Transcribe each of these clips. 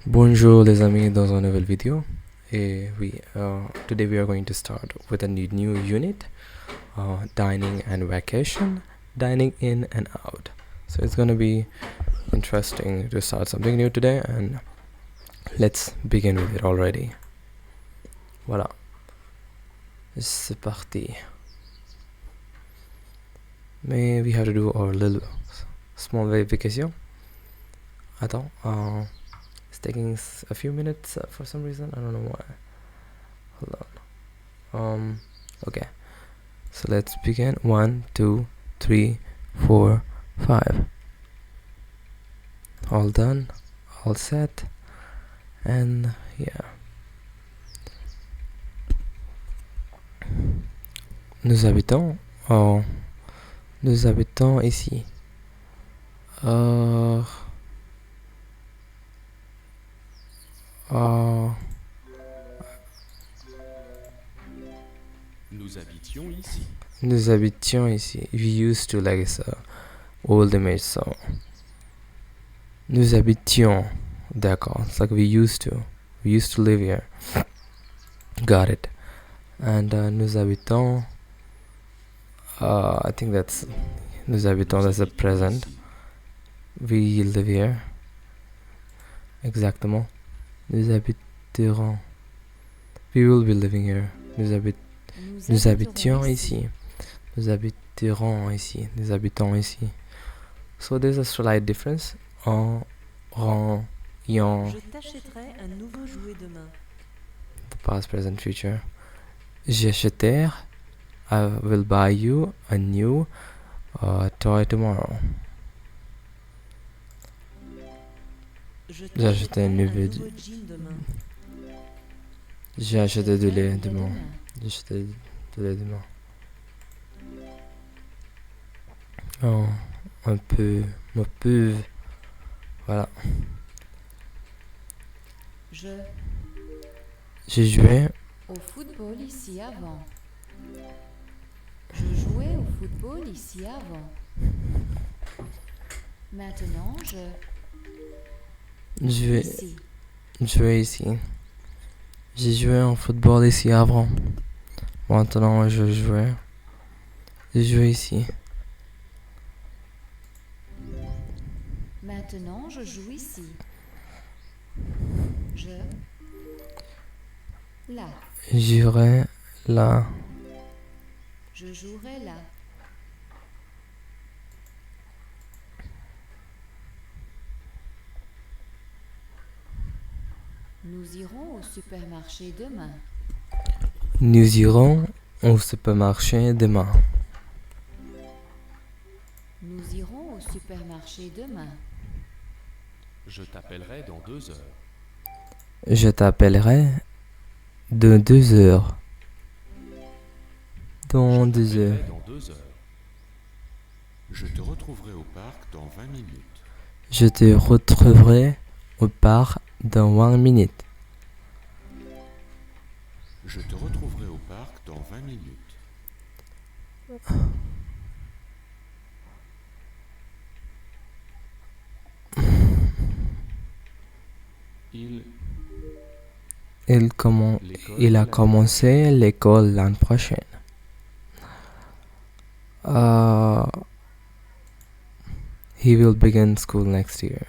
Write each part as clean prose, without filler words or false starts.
Bonjour les amis dans une nouvelle vidéo et oui today we are going to start with a new unit, dining and vacation, dining in and out. So it's going to be interesting to start something new today, and let's begin with it already. Voilà, c'est parti. Mais we have to do our little small verification. Attends, it's taking a few minutes for some reason. I don't know why. Hold on. Okay. So let's begin. 1, 2, 3, 4, 5. All done. All set. And yeah. Nous habitons. Nous habitons ici. Nous habitions ici. Nous habitions ici. We used to, like it's a old image, so. Nous habitions. D'accord. It's like we used to. We used to live here. Got it. And nous habitons. I think that's. Nous habitons, that's the present. We live here. Exactement. Nous habiterons. We will be living here. Nous habitions ici. Nous habiterons ici. Nous habitons ici. So there's a slight difference. Je t'achèterai un nouveau jouet demain. The past, present, future. J'achèterai. I will buy you a new toy tomorrow. J'ai acheté un nouveau jean demain. J'ai acheté du lait demain. J'ai acheté du lait demain. Oh, un peu. Voilà. J'ai joué au football ici avant. Je jouais au football ici avant. Maintenant, joué ici. J'ai joué en football ici avant. Maintenant, je jouais. J'ai joué ici. Maintenant, je joue ici. Là. J'irai là. Je jouerai là. Nous irons au supermarché demain. Nous irons au supermarché demain. Nous irons au supermarché demain. Je t'appellerai dans 2 heures. Je t'appellerai dans 2 heures. Dans 2 heures. Je te retrouverai au parc dans 20 minutes. Je te retrouverai au parc dans 20 minutes. Je te retrouverai au parc dans 20 minutes. Il a commencé l'école l'an prochain. He will begin school next year.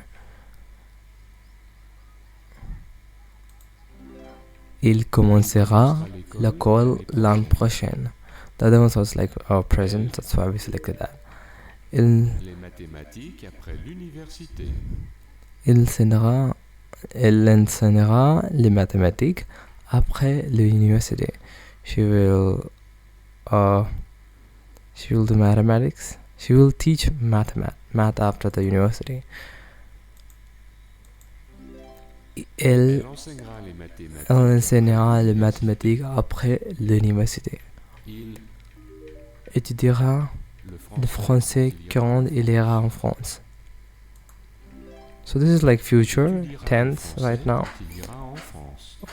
Il commencera l'école l'an prochain. The other one was like our present, that's why we selected that. Les mathématiques après l'université. Elle enseignera les mathématiques après l'université. She will do mathematics. She will teach math after the university. Elle enseignera les mathématiques après l'université. Il étudiera le français quand il ira en France. So this is like future tense right now.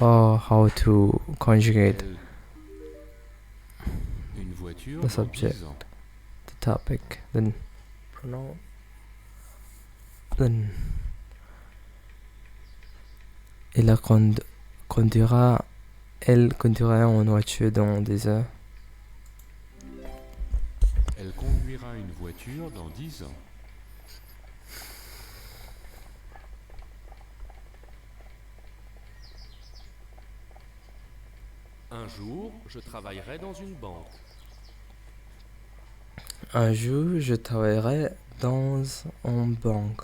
How to conjugate the subject, the topic, then pronoun, then Elle conduira en voiture dans des heures. Elle conduira une voiture dans 10 ans. Un jour, je travaillerai dans une banque. Un jour, je travaillerai dans une banque.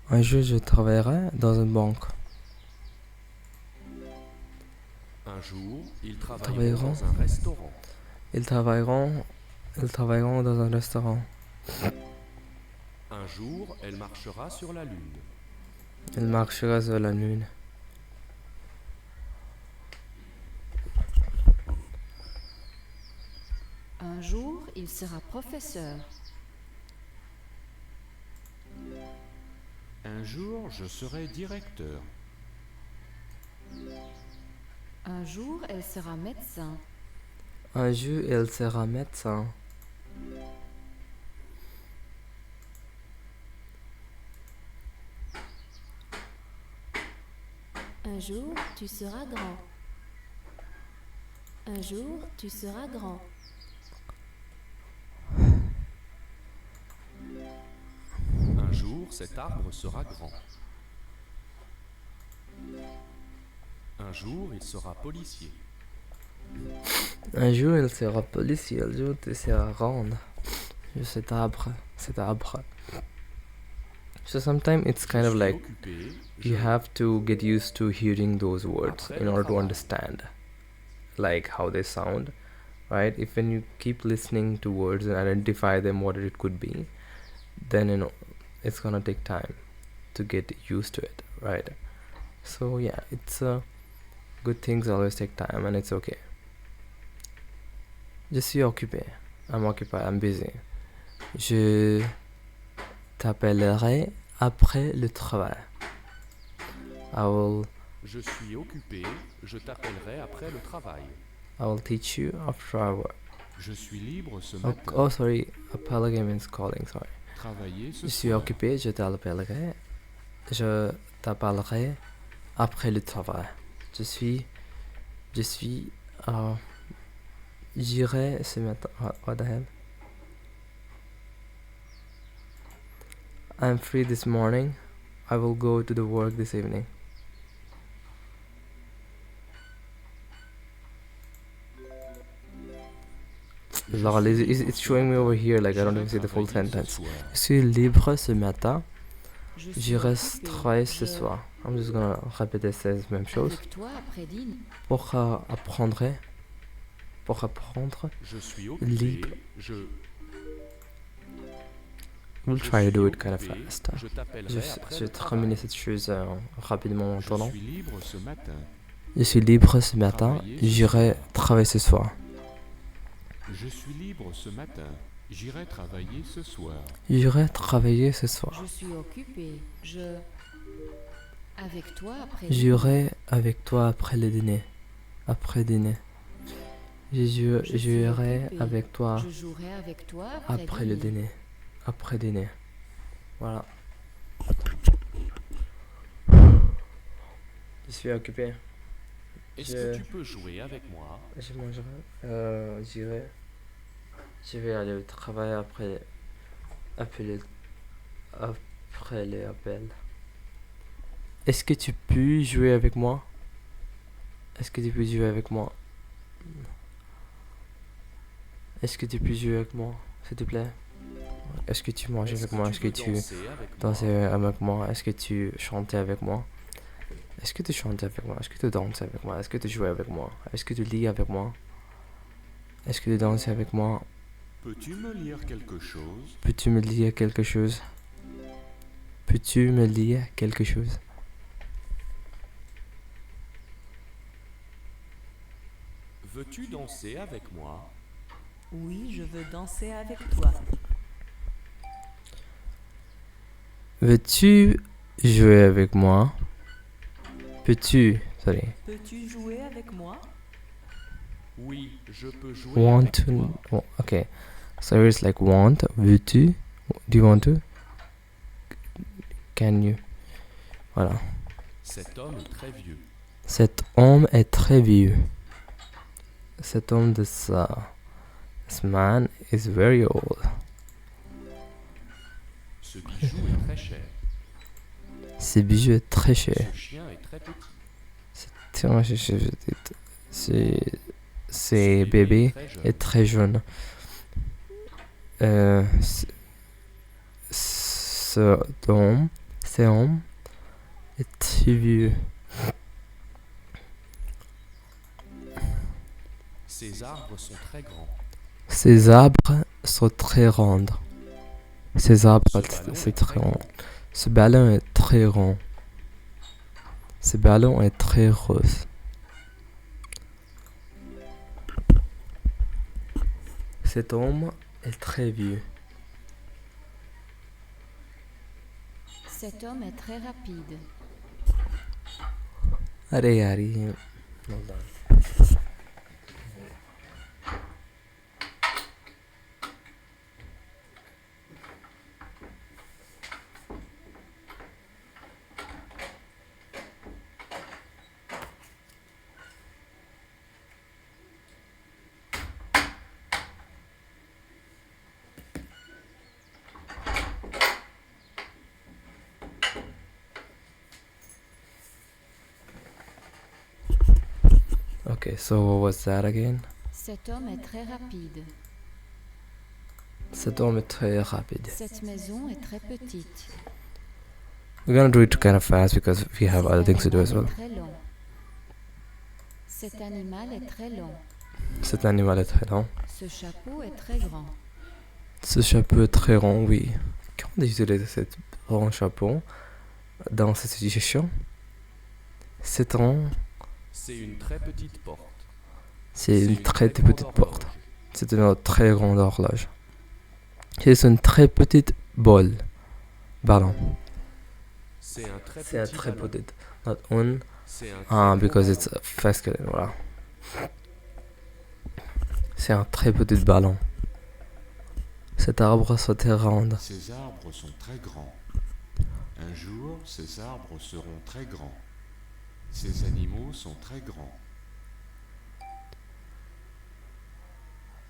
Un jour, je travaillerai dans une banque. Un jour, ils Travailleront. travailleront dans un restaurant. Ils travailleront dans un restaurant. Un jour, elle marchera sur la lune. Il marchera sur la lune. Un jour, il sera professeur. Un jour, je serai directeur. Un jour, elle sera médecin. Un jour, elle sera médecin. Un jour, tu seras grand. Un jour, tu seras grand. Un jour, cet arbre sera grand. Un jour, il sera policier. Un jour, il sera policier. Un jour, tu seras grande. Cet arbre. So sometimes it's kind of Je suis like occupé, you have to get used to hearing those words in order to understand like how they sound, right? If when you keep listening to words and identify them what it could be, then you know it's gonna take time to get used to it, right? So yeah, it's good things always take time and it's okay. Je suis occupé. I'm occupied. I'm busy. Je t'appellerai après le travail. Je suis occupé, je t'appellerai après le travail. I will teach you after our work. Je suis libre ce Oh, matin. oh sorry, appellerai means calling, sorry. Travailler ce Je suis soir. occupé, je t'appellerai après le travail. J'irai ce matin. What the hell? I'm free this morning. I will go to the work this evening. Lol, it's showing me over here like I don't even see the full sentence. Je suis libre ce matin. Je suis J'irai occupé. travailler ce Je- soir. I'm just gonna répéter cette même chose. Avec toi après dîner. Pour apprendre. Je suis occupé, Libre. We'll je try to do suis it kind of occupé, fast. Je t'appellerai Je après vais le terminer travail. cette chose rapidement Je maintenant. suis libre ce matin. Je suis libre ce matin. Travailler ce J'irai soir. travailler ce soir. Je suis libre ce matin. J'irai travailler ce soir. J'irai travailler ce soir. Je suis occupé. Avec toi après dîner. J'irai avec toi après le dîner. Après dîner. Je suis J'irai occupé. avec toi Je jouerai avec toi après le dîner. Après dîner. Voilà. Je suis occupé. Est-ce Je- que tu peux jouer avec moi? Je mangerai. J'irai. Je vais aller au travail après les appels. Est-ce que tu peux jouer avec moi? Est-ce que tu peux jouer avec moi? Est-ce que tu peux jouer avec moi, s'il te plaît? Est-ce que tu manges avec moi? Est-ce que tu danser avec moi? danses avec moi? Est-ce que tu chantes avec moi? Est-ce que tu chantes avec moi? Est-ce que tu danses avec moi? Est-ce que tu joues avec moi? Est-ce que tu lis avec moi? Est-ce que tu danses avec moi? Peux-tu me lire quelque chose? Peux-tu me lire quelque chose? Peux-tu me lire quelque chose? Veux-tu danser avec moi? Oui, je veux danser avec toi. Veux-tu jouer avec moi? Peux-tu, sorry, Peux-tu jouer avec moi? Oui, je peux jouer want avec to, toi. oh, okay, so it's like want, veux-tu, do you want to, can you, voilà, Cet homme est très vieux. Cet homme est très vieux. Cet homme de ça. This man is very old. Ce bijou est très cher. Ce bijou est très cher. Ce chien est très petit. Tiens, ce bébé très jeune. est très jeune. Cet homme est très vieux. Ces arbres sont très grands. Ces arbres sont très ronds. Ces arbres, Ce ballon c'est est très très rond. grand. Ce ballon est très rond. Ce ballon est très rose. Cet homme est très vieux. Cet homme est très rapide. अरे यार ये Okay, so what was that again? Cet homme est très rapide. Cet homme est très rapide. Cette maison est très petite. We're gonna do it kind of fast because we have Cet other things to do as animal well. est très long. Cet animal est très long. Cet animal est très long. Ce chapeau est très grand. Ce chapeau est très rond, oui. Quand on utilise ce rond chapeau dans cette situation, c'est rond, C'est une très petite porte. c'est une très petite porte. C'est une très grande horloge. C'est une très petite bol. Ballon. C'est un très C'est un petit très ballon. petit. Not un. C'est un très gros Because ballon. it's masculine, voilà. C'est un très petit ballon. Cet arbre sautait rond. Ces arbres sont très grands. Un jour, ces arbres seront très grands. Ces animaux sont très grands.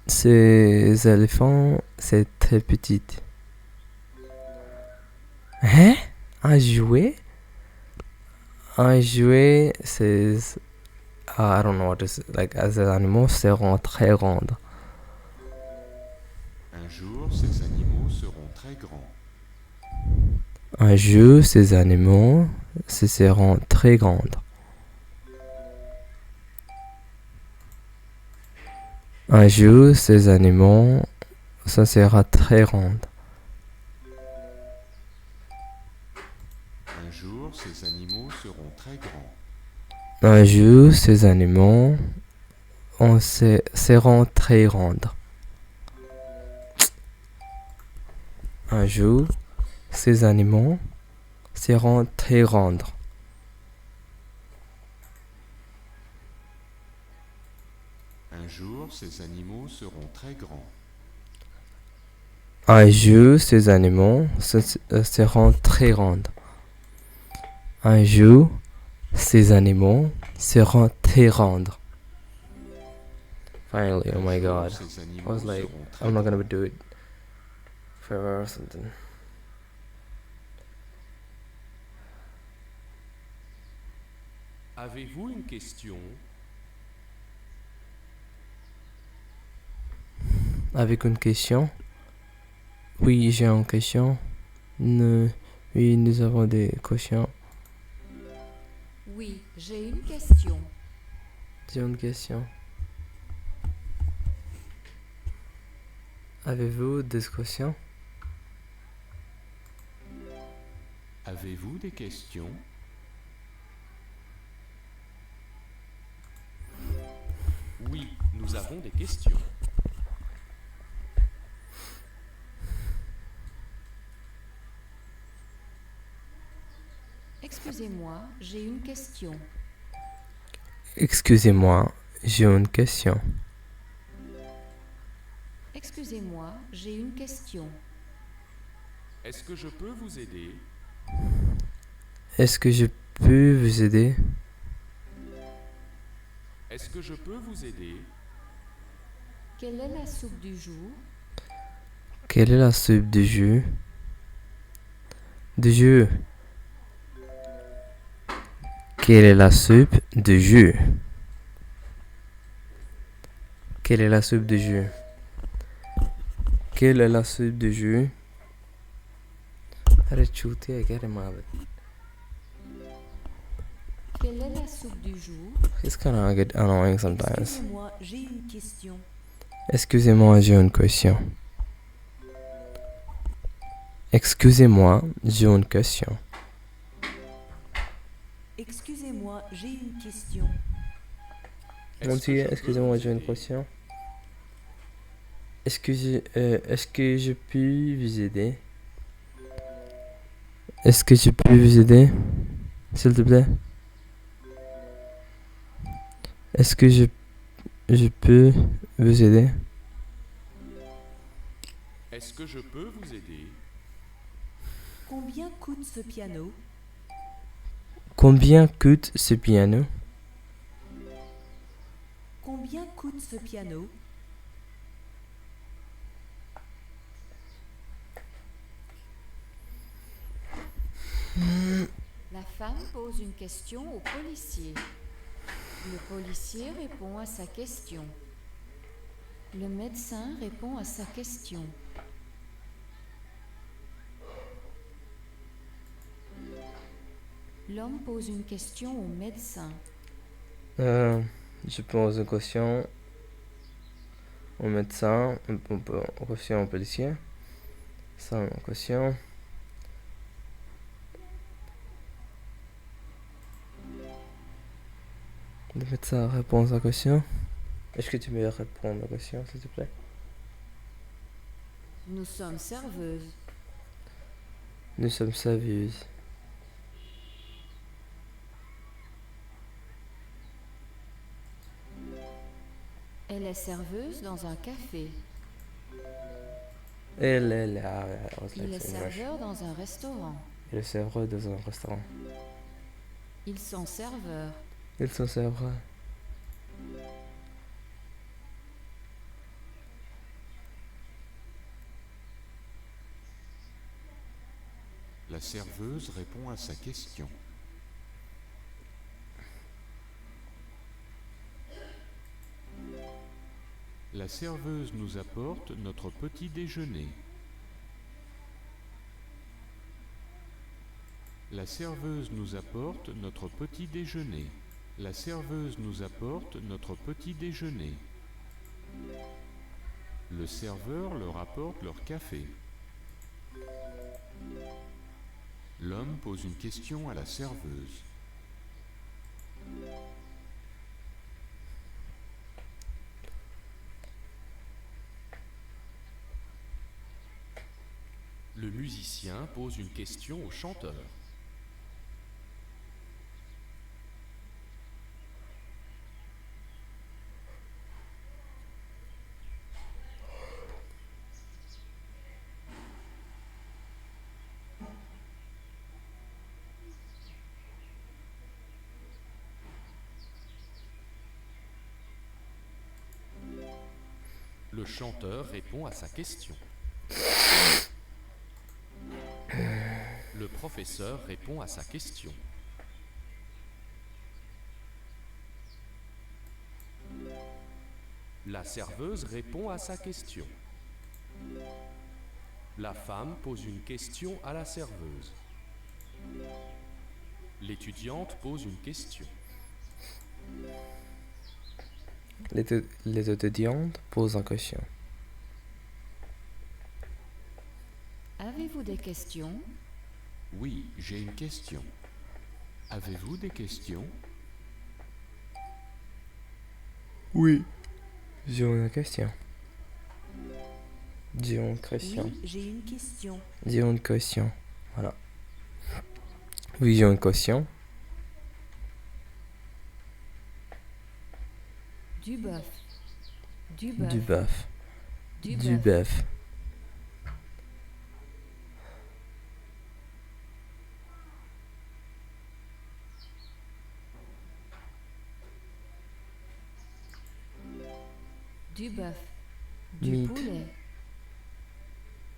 Ces éléphants, c'est très petit. Hein? Un jouet? Un jouet, c'est... I don't know what is like as an animal, seront très grandes. Un jour, ces animaux seront très grands. Un jour, ces animaux se seront très grandes. Un jour, ces animaux, ça sera très grand. Un jour, ces animaux seront très grands. Un jour, ces animaux seront très grandes. Un jour, ces animaux seront très grandes. Un jour, ces animaux seront très grands. Un jour, ces animaux seront très grandes. Un jour, ces animaux seront très grandes. Finally, oh my Un jour, god. ces I animaux was like, seront très I'm not grands. gonna do it forever or something. Avez-vous une question? Avec une question? Oui, j'ai une question. Oui, nous avons des questions. Oui, j'ai une question. J'ai une question. Avez-vous des questions? Avez-vous des questions? Oui, nous avons des questions. Excusez-moi, j'ai une question. Excusez-moi, j'ai une question. Excusez-moi, j'ai une question. Est-ce que je peux vous aider? Est-ce que je peux vous aider? Est-ce que je peux vous aider? Quelle est la soupe du jour? Quelle est la soupe du jour? Du jour. Quelle est la soupe du jour? Quelle est la soupe du jour? Quelle est la soupe du jour? अरे चूतिया है क्या रे माँ Quelle est la soupe du jour? It's kind of get annoying sometimes. Excusez-moi, j'ai une question. Excusez-moi, j'ai une question. Excusez-moi, j'ai une question. Excusez-moi, j'ai une question. On dit excusez-moi, j'ai une question. Est-ce que je peux vous aider? Est-ce que je peux vous aider? S'il te plaît. Est-ce que je peux vous aider? Est-ce que je peux vous aider? Combien coûte ce piano? Combien coûte ce piano? Combien coûte ce piano? La femme pose une question au policier. Le policier répond à sa question. Le médecin répond à sa question. L'homme pose une question au médecin. Je pose une question au médecin, une question au policier. Ça, une question. Le médecin répond à la question. Est-ce que tu peux répondre à la question, s'il te plaît? Nous sommes serveuses. Nous sommes serveuses. Elle est serveuse dans un café. Il est Il est serveur dans un restaurant. Il est serveur dans un restaurant. Ils sont serveurs. Ils sont serveurs. La serveuse répond à sa question. La serveuse nous apporte notre petit déjeuner. La serveuse nous apporte notre petit déjeuner. La serveuse nous apporte notre petit déjeuner. Le serveur leur apporte leur café. L'homme pose une question à la serveuse. Le musicien pose une question au chanteur. Le chanteur répond à sa question. Le professeur répond à sa question. La serveuse répond à sa question. La femme pose une question à la serveuse. L'étudiante pose une question. Les étudiantes posent une question. Avez-vous des questions? Oui, j'ai une question. Avez-vous des questions? Oui. J'ai une question. J'ai une question. Oui, j'ai une question. J'ai une question. Voilà. Oui, j'ai une question. Du bœuf. Du Du bœuf. bœuf. Du Du bœuf. bœuf. du bœuf, du Meat. poulet,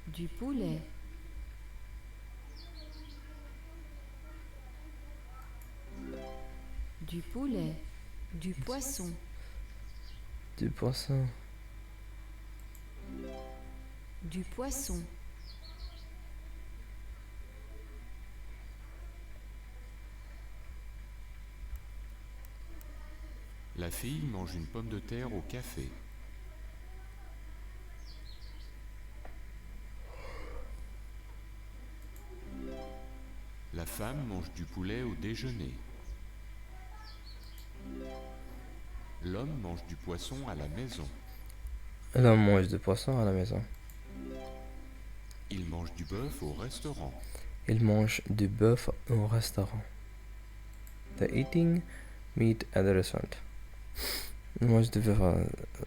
du poulet, du poulet, du poisson, du poisson, du poisson, La fille mange une pomme de terre au café. La femme mange du poulet au déjeuner. L'homme mange du poisson à la maison. l'homme mange du poisson à la maison. Il mange du bœuf au restaurant. Il mange du bœuf au restaurant. The eating meat at the restaurant. Il mange du bœuf,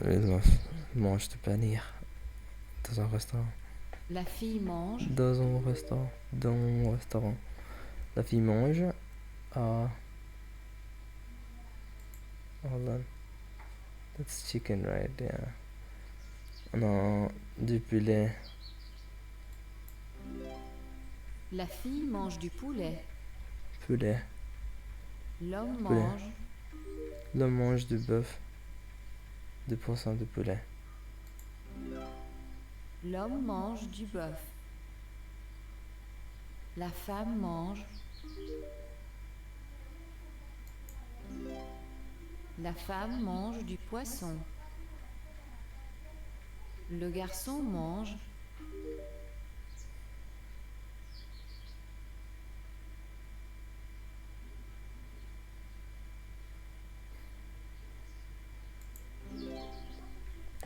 il mange du paneer dans un restaurant. la fille mange, Dans un restaurant. Dans un restaurant. La fille mange à... Hold on. That's chicken, right? Yeah. Non, du poulet. la fille mange du poulet, Poulet. l'homme Poulet. mange, L'homme mange du bœuf. Du poisson, du poulet. l'homme mange du bœuf, la femme mange, la femme mange du poisson, le garçon mange,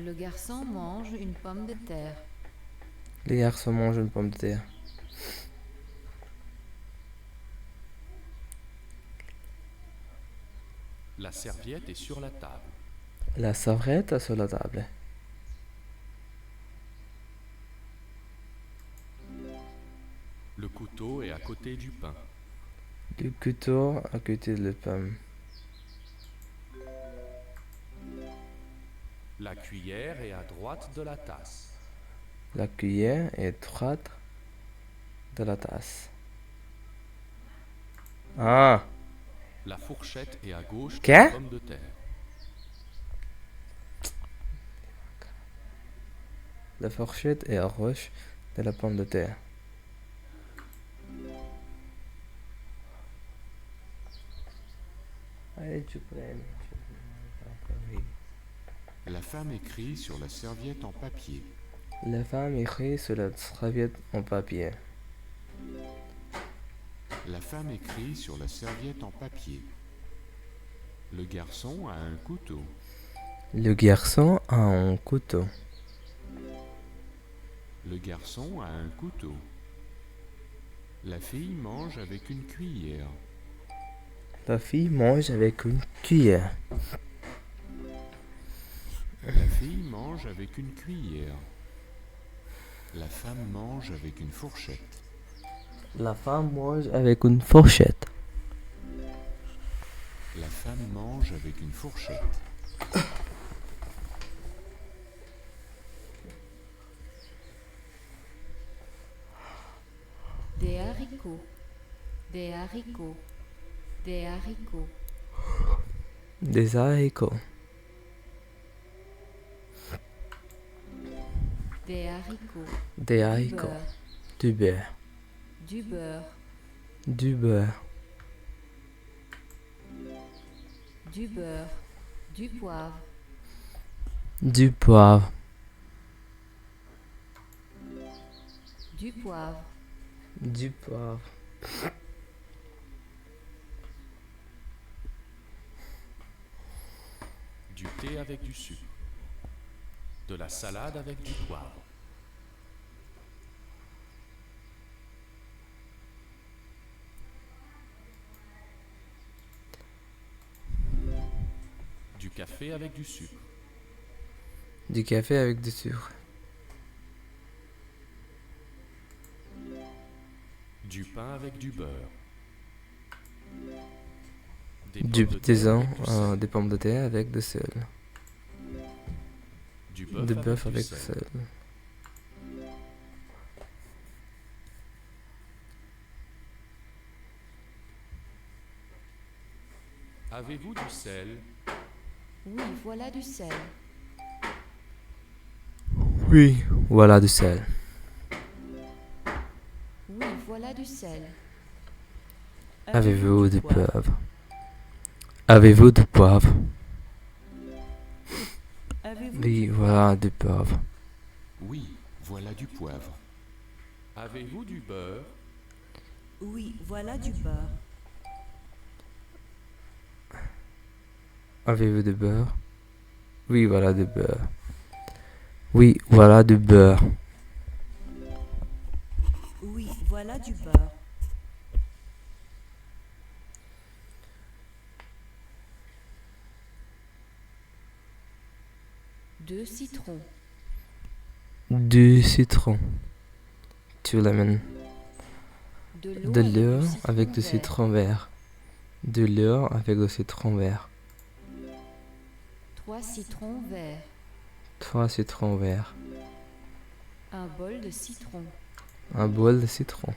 le garçon mange une pomme de terre, Les garçons mangent une pomme de terre. La serviette est sur la table. La serviette est sur la table. Le couteau est à côté du pain. Le couteau à côté de la pomme. La cuillère est à droite de la tasse. La cuillère est droite de la tasse. Ah, La fourchette est à gauche de Qu'est? la pomme de terre. la fourchette est à gauche de la pomme de terre. Allez, tu prennes. La femme écrit sur la serviette en papier. La femme écrit sur la serviette en papier. La femme écrit sur la serviette en papier. Le garçon a un couteau. Le garçon a un couteau. Le garçon a un couteau. La fille mange avec une cuillère. La fille mange avec une cuillère. La fille mange avec une cuillère. La femme mange avec une fourchette. La femme mange avec une fourchette. La femme mange avec une fourchette. des haricots, des haricots, des haricots, Des haricots. des haricots, Des du haricots. beurre, Du beurre. du beurre, Du beurre. du beurre, du poivre, Du poivre. du poivre, Du poivre. Du thé avec du sucre. De la salade avec du poivre. Du café avec du sucre. Du café avec du sucre. Du pain avec du beurre. Des Du pommes de terre tisane, avec du sel. des pommes de terre avec du sel. Du bœuf Du avec bœuf du avec sel. sel. Avez-vous du sel? Oui, voilà du sel. Oui, voilà du sel. Oui, voilà du sel. Avez-vous du poivre? poivre? Avez-vous du poivre? Avez-vous Oui, du voilà du poivre. Oui, voilà du poivre. Avez-vous du beurre? Oui, voilà du beurre. Avez-vous du beurre? Oui, voilà du beurre. Oui, voilà du beurre. Oui, voilà du beurre. Deux citrons. Du citron. Two lemon. De l'eau De avec l'eau du citron avec du vert. citron vert. De l'eau avec du citron vert. 3 citrons verts. 3 citrons verts. Un bol de citron. Un bol de citron.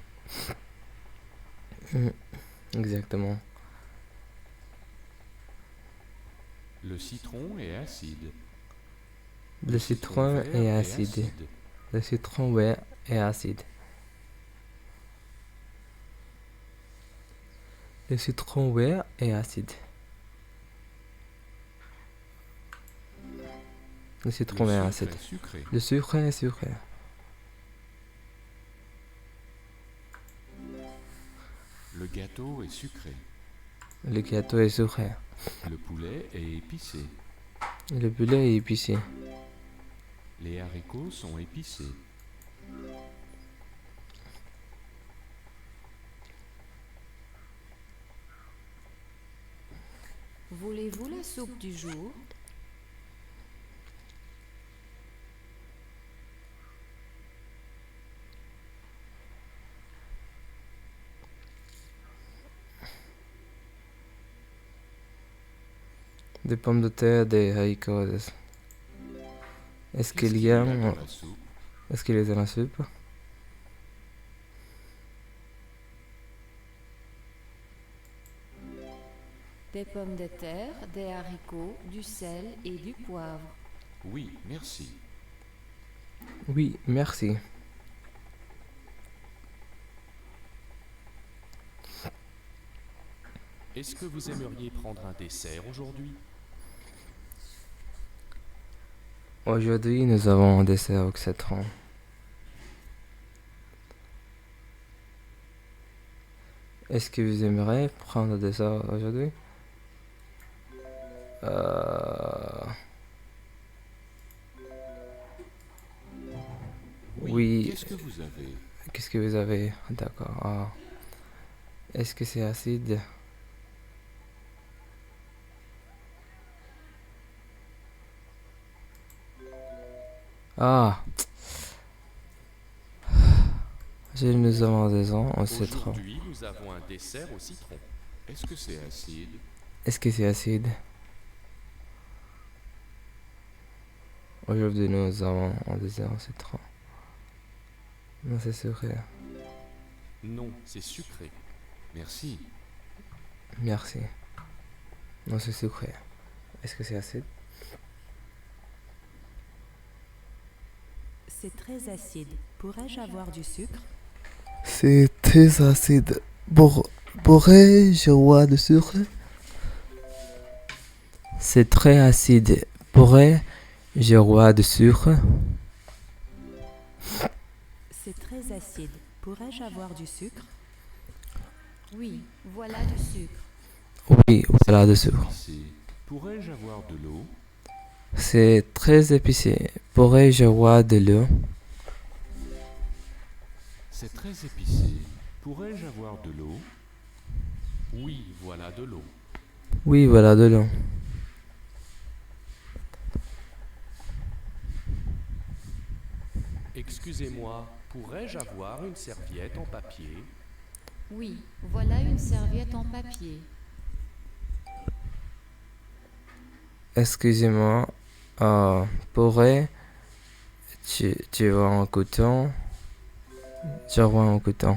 Exactement. Le citron est acide. Le citron vert est acide. Le citron vert est acide. Le citron vert est acide. Le citron vert est Le acide. sucre est sucré. Le sucre est sucré. Le gâteau est sucré. Le gâteau est sucré. Le poulet est épicé. Le poulet est épicé. Les haricots sont épicés. Voulez-vous la soupe du jour? Des pommes de terre, des haricots. Est-ce qu'il y a dans la soupe? Est-ce qu'il est dans la soupe? Des pommes de terre, des haricots, du sel et du poivre. Oui, merci. Oui, merci. Est-ce que vous aimeriez prendre un dessert aujourd'hui? Aujourd'hui, nous avons un dessert au citron. Est-ce que vous aimeriez prendre un dessert aujourd'hui? Oui. Qu'est-ce que vous avez? Qu'est-ce que vous avez? D'accord. Ah. Est-ce que c'est acide? Ah. Nous avons raison au citron. Aujourd'hui, nous avons un dessert au citron. Est-ce que c'est acide? Est-ce que c'est acide? Aujourd'hui, nous avons un dessert au citron. Non, c'est sucré. Non, c'est sucré. Merci. Merci. Non, c'est sucré. Est-ce que c'est acide? C'est très acide. Pourrais-je avoir du sucre? C'est très acide. Pourrais-je avoir du sucre? C'est très acide. Pourrais-je avoir du sucre? C'est très acide. Pourrais-je avoir du sucre? Oui, voilà du sucre. Oui, voilà du sucre. Épicé. Pourrais-je avoir de l'eau? C'est très épicé. Pourrais-je avoir de l'eau? C'est très épicé. Pourrais-je avoir de l'eau? Oui, voilà de l'eau. Oui, voilà de l'eau. Excusez-moi, pourrais-je avoir une serviette en papier? Oui, voilà une serviette en papier. Excusez-moi, Tu vois un couteau? Je vois un couteau.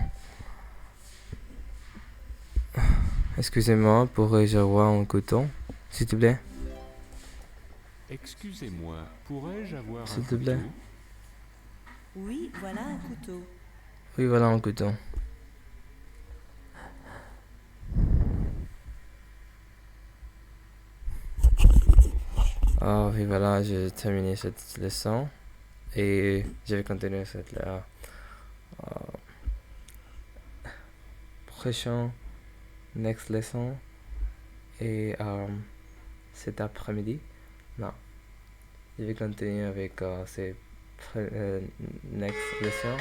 Excusez-moi, pourrais-je avoir un couteau, s'il te plaît? Excusez-moi, pourrais-je avoir un S'il te plaît. couteau? Oui, voilà un couteau. Oui, voilà un couteau. Oui, voilà, j'ai terminé cette leçon et je vais continuer cette prochaine next lesson et cet après-midi. Non, je vais continuer avec ces next lesson